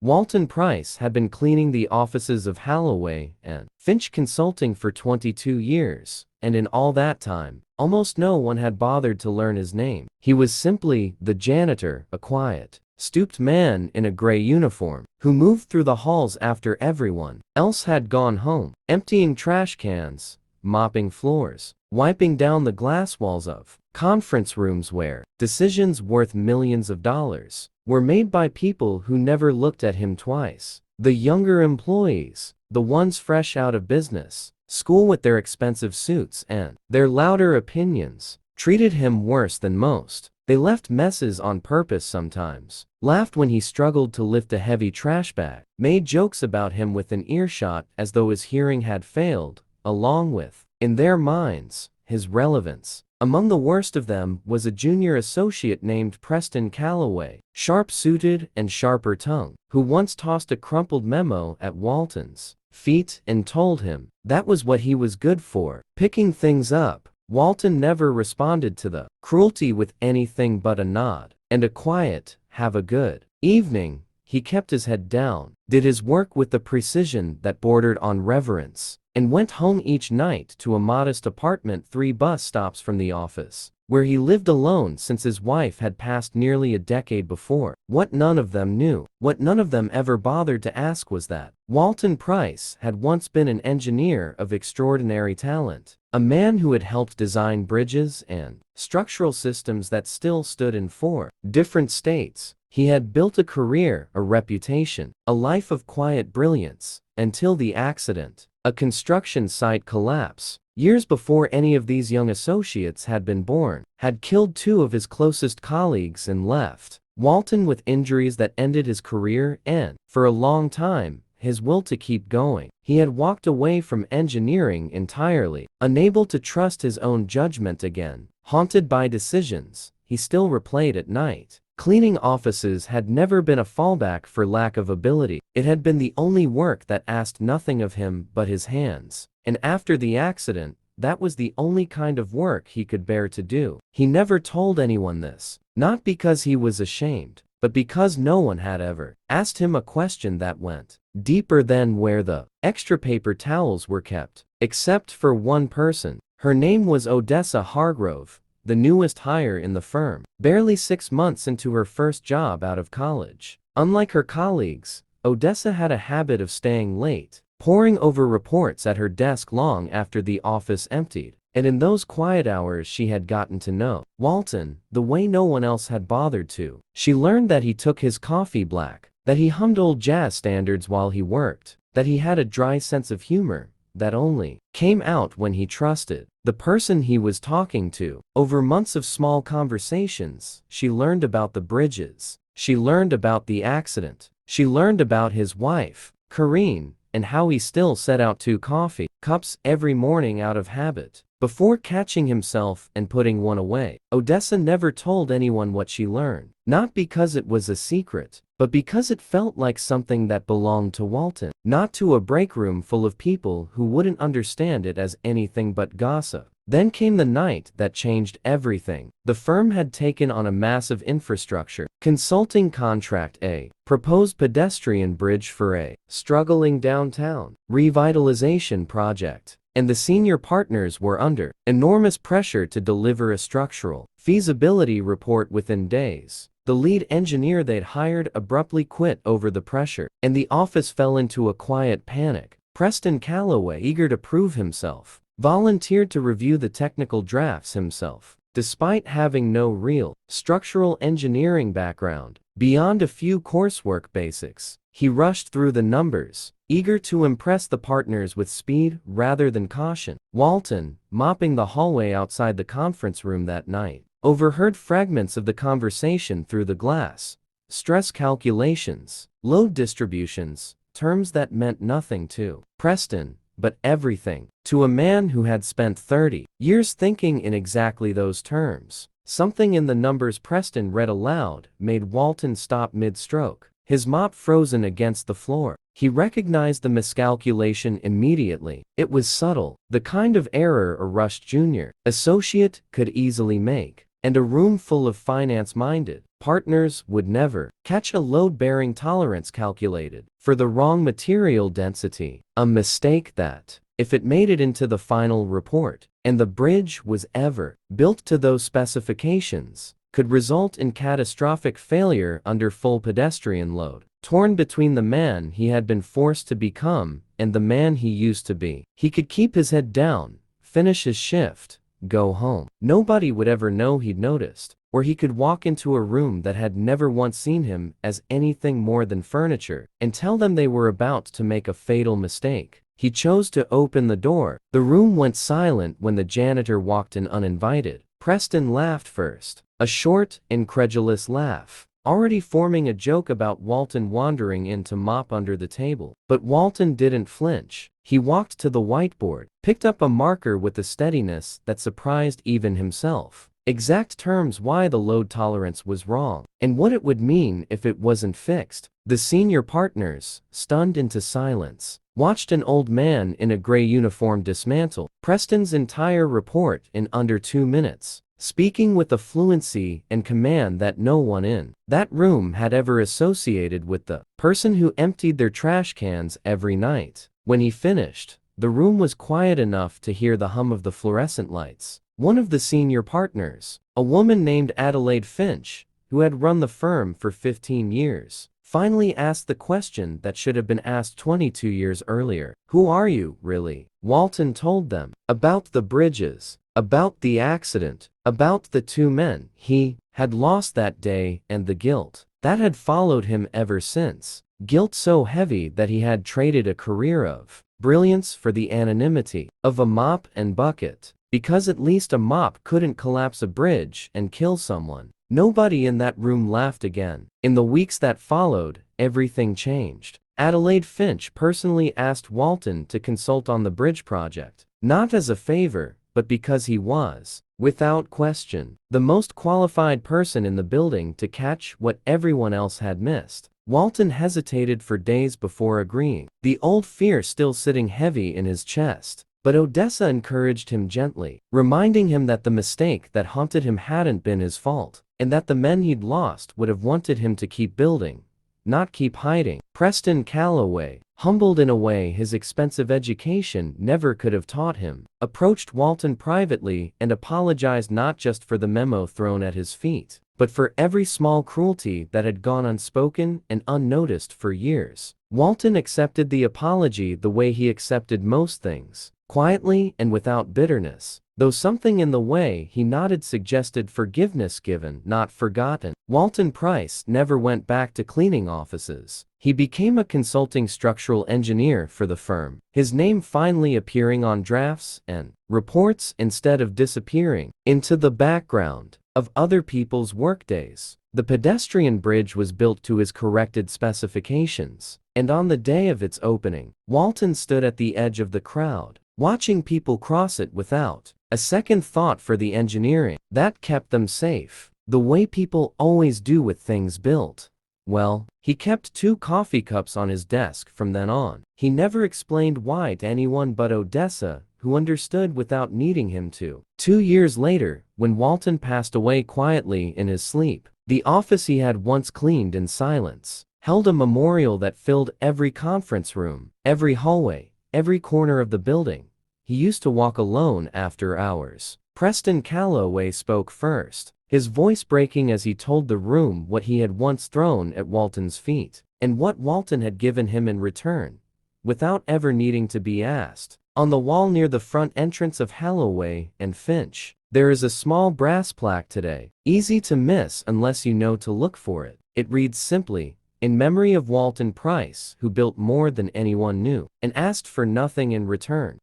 Walton Pryce had been cleaning the offices of Halloway and Finch Consulting for 22 years, and in all that time, almost no one had bothered to learn his name. He was simply the janitor, a quiet, stooped man in a gray uniform, who moved through the halls after everyone else had gone home, emptying trash cans, mopping floors, wiping down the glass walls of conference rooms where decisions worth millions of dollars were made by people who never looked at him twice. The younger employees, the ones fresh out of business school with their expensive suits and their louder opinions, treated him worse than most. They left messes on purpose sometimes, laughed when he struggled to lift a heavy trash bag, made jokes about him within earshot as though his hearing had failed, along with, in their minds, his relevance. Among the worst of them was a junior associate named Preston Calloway, sharp-suited and sharper-tongued, who once tossed a crumpled memo at Walton's feet and told him that was what he was good for, picking things up. Walton never responded to the cruelty with anything but a nod and a quiet, "Have a good evening." He kept his head down, did his work with the precision that bordered on reverence, and went home each night to a modest apartment 3 bus stops from the office, where he lived alone since his wife had passed nearly a decade before. What none of them knew, what none of them ever bothered to ask, was that Walton Pryce had once been an engineer of extraordinary talent, a man who had helped design bridges and structural systems that still stood in 4 different states. He had built a career, a reputation, a life of quiet brilliance, until the accident, a construction site collapse, years before any of these young associates had been born, had killed 2 of his closest colleagues and left Walton with injuries that ended his career and, for a long time, his will to keep going. He had walked away from engineering entirely, unable to trust his own judgment again, haunted by decisions he still replayed at night. Cleaning offices had never been a fallback for lack of ability. It had been the only work that asked nothing of him but his hands. And after the accident, that was the only kind of work he could bear to do. He never told anyone this, not because he was ashamed, but because no one had ever asked him a question that went deeper than where the extra paper towels were kept. Except for one person. Her name was Odessa Hargrove, the newest hire in the firm, barely 6 months into her first job out of college. Unlike her colleagues, Odessa had a habit of staying late, poring over reports at her desk long after the office emptied. And in those quiet hours she had gotten to know Walton the way no one else had bothered to. She learned that he took his coffee black, that he hummed old jazz standards while he worked, that he had a dry sense of humor that only came out when he trusted the person he was talking to. Over months of small conversations, she learned about the bridges. She learned about the accident. She learned about his wife, Karine, and how he still set out 2 coffee cups every morning out of habit, before catching himself and putting one away. Odessa never told anyone what she learned, not because it was a secret, but because it felt like something that belonged to Walton, not to a break room full of people who wouldn't understand it as anything but gossip. Then came the night that changed everything. The firm had taken on a massive infrastructure consulting contract, a proposed pedestrian bridge for a struggling downtown revitalization project, and the senior partners were under enormous pressure to deliver a structural feasibility report within days. The lead engineer they'd hired abruptly quit over the pressure, and the office fell into a quiet panic. Preston Calloway, eager to prove himself, volunteered to review the technical drafts himself. Despite having no real structural engineering background, beyond a few coursework basics, he rushed through the numbers, eager to impress the partners with speed rather than caution. Walton, mopping the hallway outside the conference room that night, overheard fragments of the conversation through the glass. Stress calculations, load distributions, terms that meant nothing to Preston, but everything to a man who had spent 30 years thinking in exactly those terms. Something in the numbers Preston read aloud made Walton stop mid-stroke, his mop frozen against the floor. He recognized the miscalculation immediately. It was subtle, the kind of error a rushed junior associate could easily make. and a room full of finance-minded partners would never catch a load-bearing tolerance calculated for the wrong material density, a mistake that, if it made it into the final report, and the bridge was ever built to those specifications, could result in catastrophic failure under full pedestrian load. Torn between the man he had been forced to become and the man he used to be, he could keep his head down, finish his shift, go home. Nobody would ever know he'd noticed, or he could walk into a room that had never once seen him as anything more than furniture, and tell them they were about to make a fatal mistake. He chose to open the door. The room went silent when the janitor walked in uninvited. Preston laughed first, a short, incredulous laugh, already forming a joke about Walton wandering in to mop under the table. But Walton didn't flinch. He walked to the whiteboard, picked up a marker with a steadiness that surprised even himself. Exact terms why the load tolerance was wrong, and what it would mean if it wasn't fixed. The senior partners, stunned into silence, watched an old man in a gray uniform dismantle Preston's entire report in under 2 minutes, speaking with a fluency and command that no one in that room had ever associated with the person who emptied their trash cans every night. When he finished, the room was quiet enough to hear the hum of the fluorescent lights. One of the senior partners, a woman named Adelaide Finch, who had run the firm for 15 years, finally asked the question that should have been asked 22 years earlier. "Who are you, really?" Walton told them. About the bridges, about the accident, about the 2 men he had lost that day and the guilt that had followed him ever since. Guilt so heavy that he had traded a career of brilliance for the anonymity of a mop and bucket, because at least a mop couldn't collapse a bridge and kill someone. Nobody in that room laughed again. In the weeks that followed, everything changed. Adelaide Finch personally asked Walton to consult on the bridge project, not as a favor, but because he was, without question, the most qualified person in the building to catch what everyone else had missed. Walton hesitated for days before agreeing, the old fear still sitting heavy in his chest. But Odessa encouraged him gently, reminding him that the mistake that haunted him hadn't been his fault, and that the men he'd lost would have wanted him to keep building, not keep hiding. Preston Calloway, humbled in a way his expensive education never could have taught him, approached Walton privately and apologized not just for the memo thrown at his feet, but for every small cruelty that had gone unspoken and unnoticed for years. Walton accepted the apology the way he accepted most things, quietly and without bitterness, though something in the way he nodded suggested forgiveness given, not forgotten. Walton Pryce never went back to cleaning offices. He became a consulting structural engineer for the firm, his name finally appearing on drafts and reports instead of disappearing into the background of other people's workdays. The pedestrian bridge was built to his corrected specifications, and on the day of its opening, Walton stood at the edge of the crowd, watching people cross it without a second thought for the engineering that kept them safe, the way people always do with things built. Well, he kept 2 coffee cups on his desk from then on. He never explained why to anyone but Odessa, who understood without needing him to. 2 years later, when Walton passed away quietly in his sleep, the office he had once cleaned in silence held a memorial that filled every conference room, every hallway, every corner of the building. He used to walk alone after hours. Preston Calloway spoke first, his voice breaking as he told the room what he had once thrown at Walton's feet, and what Walton had given him in return, without ever needing to be asked. On the wall near the front entrance of Holloway and Finch, there is a small brass plaque today, easy to miss unless you know to look for it. It reads simply, "In memory of Walton Pryce, who built more than anyone knew, and asked for nothing in return."